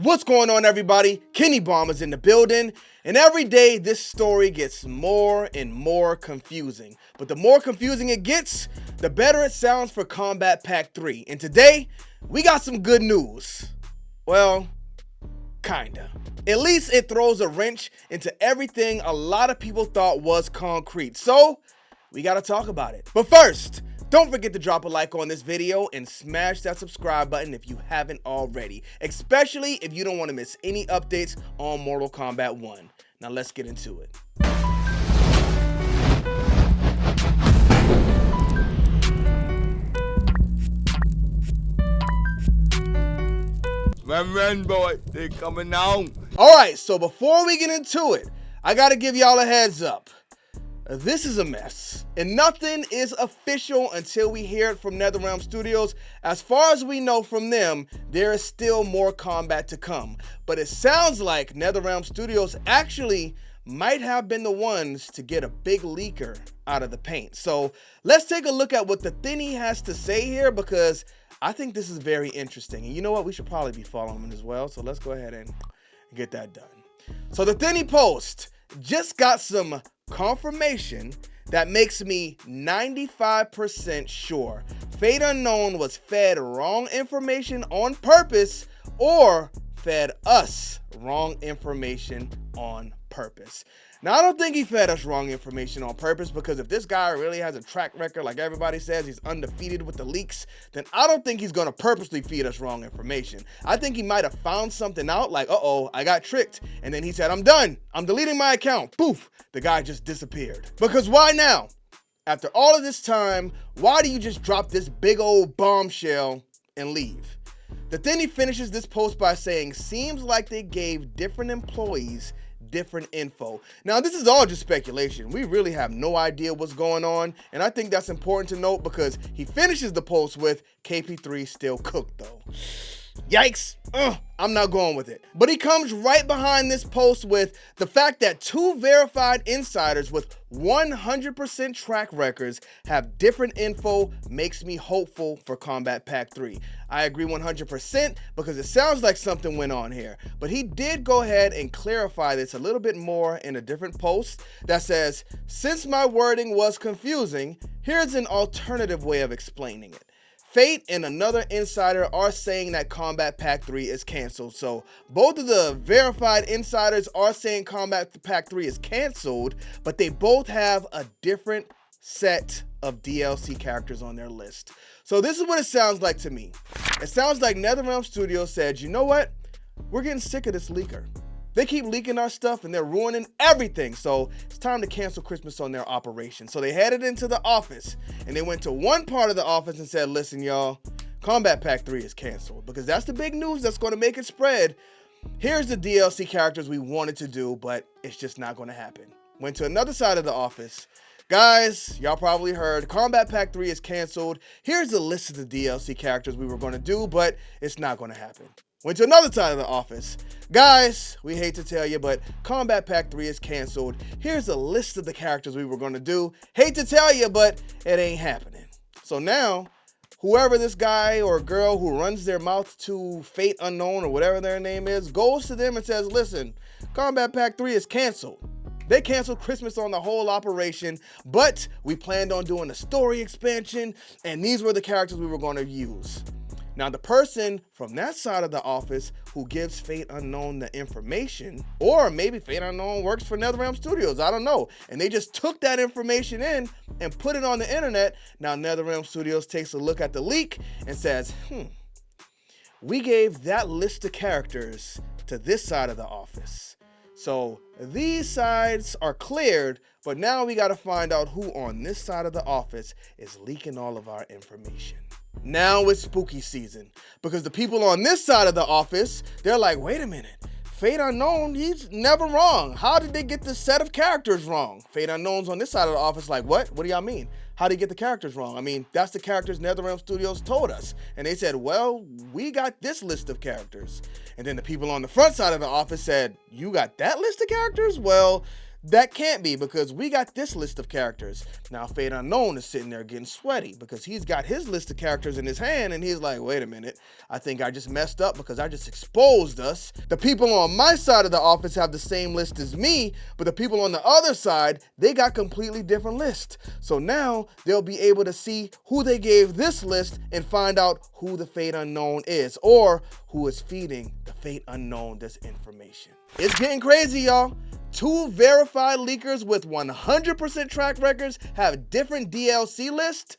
What's going on, everybody? Kennybomb is in the building, and every day this story gets more and more confusing. But the more confusing it gets, the better it sounds for Kombat Pack 3. And today, we got some good news. Well, kinda. At least it throws a wrench into everything a lot of people thought was concrete. So, we gotta talk about it. But first, don't forget to drop a like on this video and smash that subscribe button if you haven't already, especially if you don't want to miss any updates on Mortal Kombat 1. Now let's get into it. Run, boy, they coming on. Alright, so before we get into it, I gotta give y'all a heads up. This is a mess, and nothing is official until we hear it from Netherrealm Studios. As far as we know from them, there is still more combat to come. But it sounds like Netherrealm Studios actually might have been the ones to get a big leaker out of the paint. So let's take a look at what the Thinny has to say here, because I think this is very interesting. And you know what? We should probably be following him as well. So let's go ahead and get that done. So the Thinny post just got some confirmation that makes me 95% sure Fate Unknown was fed wrong information on purpose or fed us wrong information on purpose. Now, I don't think he fed us wrong information on purpose, because if this guy really has a track record, like everybody says, he's undefeated with the leaks, then I don't think he's going to purposely feed us wrong information. I think he might have found something out like, uh-oh, I got tricked. And then he said, I'm done. I'm deleting my account. Poof, the guy just disappeared. Because why now? After all of this time, why do you just drop this big old bombshell and leave? The Thinny finishes this post by saying, seems like they gave different employees different info. Now, this is all just speculation. We really have no idea what's going on, and I think that's important to note, because he finishes the post with KP3 still cooked though. Yikes. I'm not going with it. But he comes right behind this post with the fact that two verified insiders with 100% track records have different info makes me hopeful for Kombat Pack 3. I agree 100% because it sounds like something went on here. But he did go ahead and clarify this a little bit more in a different post that says, since my wording was confusing, here's an alternative way of explaining it. Fate and another insider are saying that Kombat Pack 3 is canceled. So both of the verified insiders are saying Kombat Pack 3 is canceled, but they both have a different set of DLC characters on their list. So this is what it sounds like to me. It sounds like Netherrealm Studios said, you know what? We're getting sick of this leaker. They keep leaking our stuff and they're ruining everything. So it's time to cancel Christmas on their operation. So they headed into the office and they went to one part of the office and said, listen, y'all, Kombat Pack 3 is canceled, because that's the big news that's going to make it spread. Here's the DLC characters we wanted to do, but it's just not going to happen. Went to another side of the office. Guys, y'all probably heard Kombat Pack 3 is canceled. Here's the list of the DLC characters we were going to do, but it's not going to happen. Went to another side of the office. Guys, we hate to tell you, but Kombat Pack 3 is canceled. Here's a list of the characters we were going to do. Hate to tell you, but it ain't happening. So now, whoever this guy or girl who runs their mouth to Fate Unknown or whatever their name is, goes to them and says, listen, Kombat Pack 3 is canceled. They canceled Christmas on the whole operation, but we planned on doing a story expansion, and these were the characters we were going to use. Now, the person from that side of the office who gives Fate Unknown the information, or maybe Fate Unknown works for Netherrealm Studios, I don't know, and they just took that information in and put it on the internet. Now, Netherrealm Studios takes a look at the leak and says, we gave that list of characters to this side of the office. So these sides are cleared, but now we got to find out who on this side of the office is leaking all of our information. Now it's spooky season, because the people on this side of the office, they're like, wait a minute, Fate Unknown, he's never wrong. How did they get this set of characters wrong? Fate Unknown's on this side of the office like, what? What do y'all mean? How did they get the characters wrong? I mean, that's the characters Netherrealm Studios told us. And they said, well, we got this list of characters. And then the people on the front side of the office said, you got that list of characters? Well, That can't be, because we got this list of characters. Now Fate Unknown is sitting there getting sweaty because he's got his list of characters in his hand and he's like, wait a minute, I think I just messed up because I just exposed us. The people on my side of the office have the same list as me, but the people on the other side, they got completely different lists. So now they'll be able to see who they gave this list and find out who the Fate Unknown is, or who is feeding the Fate Unknown this information. It's getting crazy, y'all. 2 verified leakers with 100% track records have different DLC lists.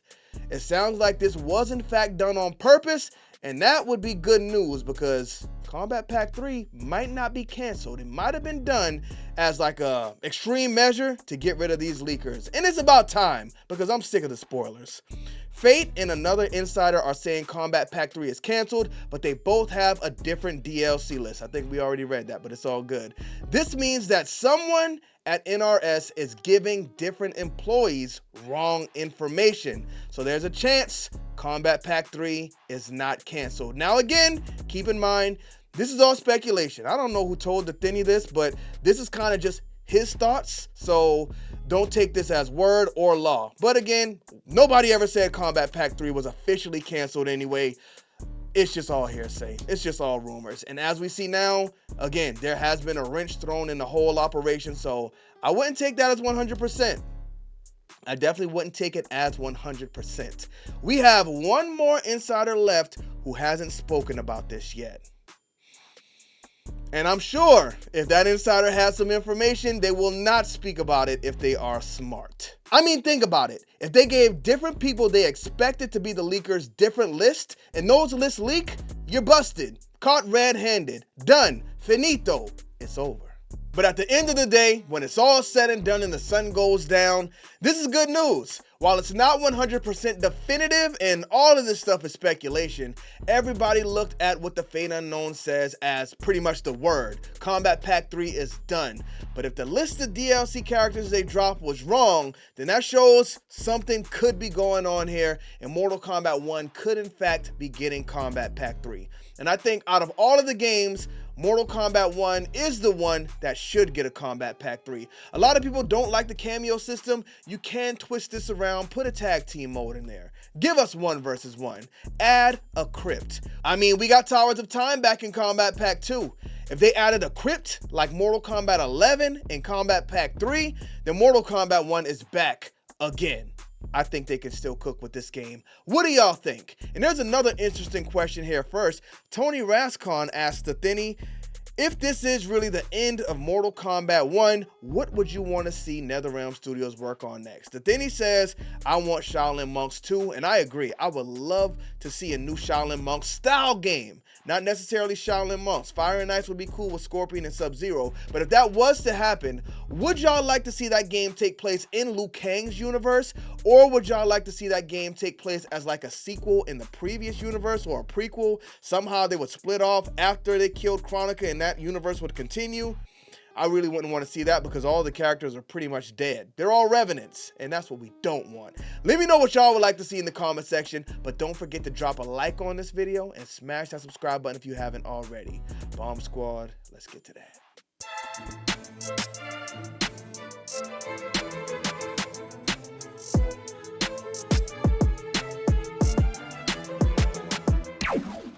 It sounds like this was in fact done on purpose, and that would be good news because Kombat Pack 3 might not be canceled. It might have been done as like a extreme measure to get rid of these leakers. And it's about time because I'm sick of the spoilers. Fate and another insider are saying Kombat Pack 3 is canceled, but they both have a different DLC list. I think we already read that, but it's all good. This means that someone at NRS is giving different employees wrong information. So there's a chance Kombat Pack 3 is not canceled. Now again, keep in mind, this is all speculation. I don't know who told the Thinny this, but this is kind of just his thoughts. So don't take this as word or law. But again, nobody ever said Kombat Pack 3 was officially canceled anyway. It's just all hearsay. It's just all rumors. And as we see now, again, there has been a wrench thrown in the whole operation. So I wouldn't take that as 100%. I definitely wouldn't take it as 100%. We have one more insider left who hasn't spoken about this yet. And I'm sure if that insider has some information, they will not speak about it if they are smart. I mean, think about it. If they gave different people they expected to be the leakers different lists, and those lists leak, you're busted. Caught red-handed. Done. Finito. It's over. But at the end of the day, when it's all said and done and the sun goes down, this is good news. While it's not 100% definitive and all of this stuff is speculation, everybody looked at what the Fate Unknown says as pretty much the word. Kombat Pack 3 is done. But if the list of DLC characters they dropped was wrong, then that shows something could be going on here, and Mortal Kombat 1 could in fact be getting Kombat Pack 3. And I think out of all of the games, Mortal Kombat 1 is the one that should get a Kombat Pack 3. A lot of people don't like the cameo system. You can twist this around, put a tag team mode in there. Give us 1 versus 1. Add a crypt. I mean, we got Towers of Time back in Kombat Pack 2. If they added a crypt like Mortal Kombat 11 and Kombat Pack 3, then Mortal Kombat 1 is back again. I think they can still cook with this game. What do y'all think? And there's another interesting question here first. Tony Rascon asked the Thinny, if this is really the end of Mortal Kombat 1, what would you want to see Netherrealm Studios work on next? The Thinny says, I want Shaolin Monks 2, and I agree. I would love to see a new Shaolin Monks style game. Not necessarily Shaolin Monks. Fire and Ice would be cool with Scorpion and Sub-Zero, but if that was to happen, would y'all like to see that game take place in Liu Kang's universe, or would y'all like to see that game take place as like a sequel in the previous universe or a prequel? Somehow they would split off after they killed Kronika and that universe would continue. I really wouldn't want to see that because all the characters are pretty much dead. They're all revenants, and that's what we don't want. Let me know what y'all would like to see in the comment section, but don't forget to drop a like on this video and smash that subscribe button if you haven't already. Bomb Squad, let's get to that.